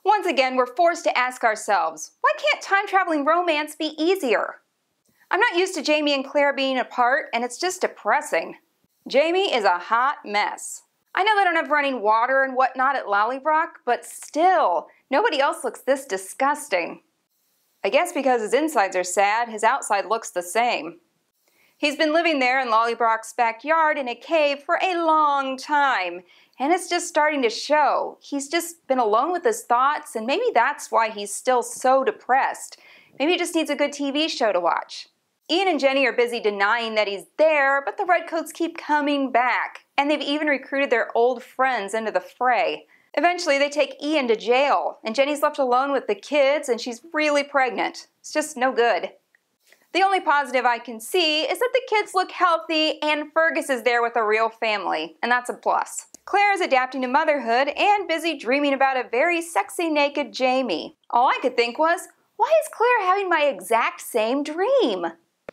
Once again, we're forced to ask ourselves, why can't time-traveling romance be easier? I'm not used to Jamie and Claire being apart, and it's just depressing. Jamie is a hot mess. I know they don't have running water and whatnot at Lollybrock, but still, nobody else looks this disgusting. I guess because his insides are sad, his outside looks the same. He's been living there in Lollybrock's backyard in a cave for a long time, and it's just starting to show. He's just been alone with his thoughts, and maybe that's why he's still so depressed. Maybe he just needs a good TV show to watch. Ian and Jenny are busy denying that he's there, but the Redcoats keep coming back, and they've even recruited their old friends into the fray. Eventually, they take Ian to jail, and Jenny's left alone with the kids, and she's really pregnant. It's just no good. The only positive I can see is that the kids look healthy and Fergus is there with a real family, and that's a plus. Claire is adapting to motherhood and busy dreaming about a very sexy naked Jamie. All I could think was, why is Claire having my exact same dream?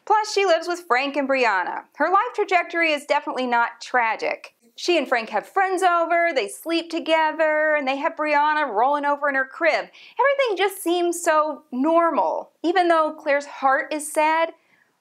Plus, she lives with Frank and Brianna. Her life trajectory is definitely not tragic. She and Frank have friends over, they sleep together, and they have Brianna rolling over in her crib. Everything just seems so normal. Even though Claire's heart is sad,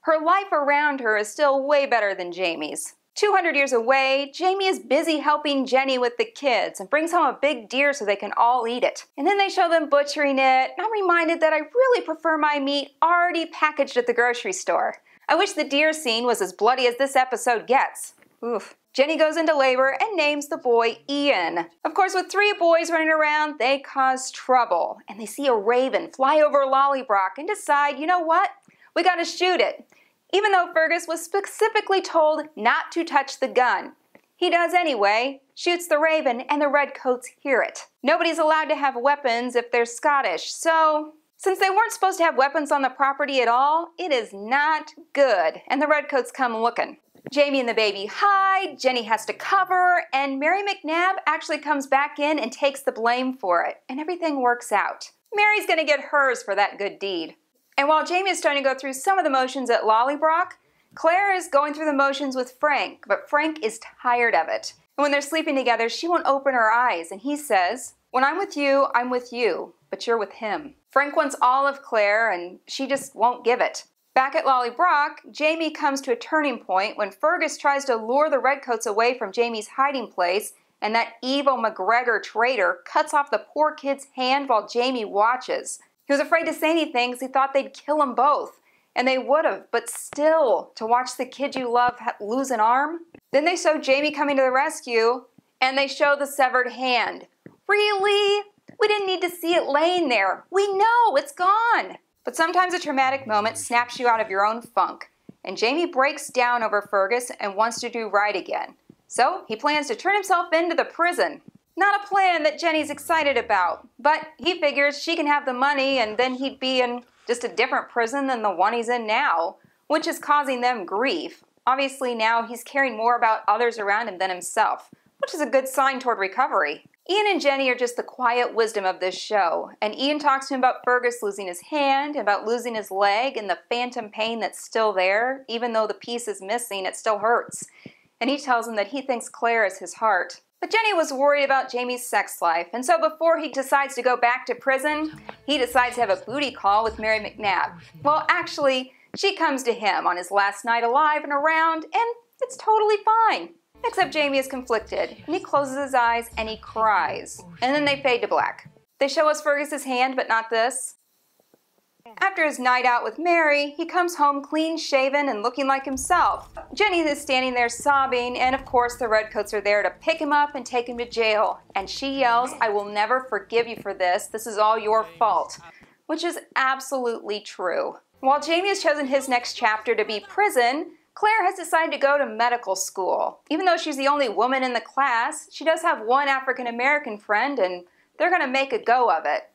her life around her is still way better than Jamie's. 200 years away, Jamie is busy helping Jenny with the kids and brings home a big deer so they can all eat it. And then they show them butchering it, and I'm reminded that I really prefer my meat already packaged at the grocery store. I wish the deer scene was as bloody as this episode gets. Oof. Jenny goes into labor and names the boy Ian. Of course, with 3 boys running around, they cause trouble. And they see a raven fly over Lollybrock and decide, you know what? We gotta shoot it. Even though Fergus was specifically told not to touch the gun. He does anyway, shoots the raven, and the Redcoats hear it. Nobody's allowed to have weapons if they're Scottish, so since they weren't supposed to have weapons on the property at all, it is not good, and the Redcoats come looking. Jamie and the baby hide, Jenny has to cover, and Mary McNabb actually comes back in and takes the blame for it, and everything works out. Mary's gonna get hers for that good deed. And while Jamie is starting to go through some of the motions at Lollybrock, Claire is going through the motions with Frank, but Frank is tired of it. And when they're sleeping together, she won't open her eyes, and he says, "When I'm with you, but you're with him." Frank wants all of Claire, and she just won't give it. Back at Lollybrock, Jamie comes to a turning point when Fergus tries to lure the Redcoats away from Jamie's hiding place, and that evil McGregor traitor cuts off the poor kid's hand while Jamie watches. He was afraid to say anything because he thought they'd kill them both. And they would have, but still, to watch the kid you love lose an arm? Then they show Jamie coming to the rescue, and they show the severed hand. Really? We didn't need to see it laying there. We know, it's gone. But sometimes a traumatic moment snaps you out of your own funk, and Jamie breaks down over Fergus and wants to do right again. So he plans to turn himself into the prison. Not a plan that Jenny's excited about, but he figures she can have the money and then he'd be in just a different prison than the one he's in now, which is causing them grief. Obviously now he's caring more about others around him than himself, which is a good sign toward recovery. Ian and Jenny are just the quiet wisdom of this show, and Ian talks to him about Fergus losing his hand, about losing his leg, and the phantom pain that's still there. Even though the piece is missing, it still hurts. And he tells him that he thinks Claire is his heart. But Jenny was worried about Jamie's sex life, and so before he decides to go back to prison, he decides to have a booty call with Mary McNabb. Well, actually, she comes to him on his last night alive and around, and it's totally fine. Except Jamie is conflicted, and he closes his eyes and he cries. And then they fade to black. They show us Fergus's hand, but not this. After his night out with Mary, he comes home clean-shaven and looking like himself. Jenny is standing there sobbing, and of course the Redcoats are there to pick him up and take him to jail. And she yells, "I will never forgive you for this. This is all your fault." Which is absolutely true. While Jamie has chosen his next chapter to be prison, Claire has decided to go to medical school. Even though she's the only woman in the class, she does have one African-American friend, and they're going to make a go of it.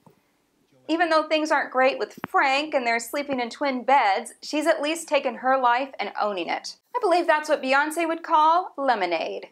Even though things aren't great with Frank and they're sleeping in twin beds, she's at least taken her life and owning it. I believe that's what Beyonce would call lemonade.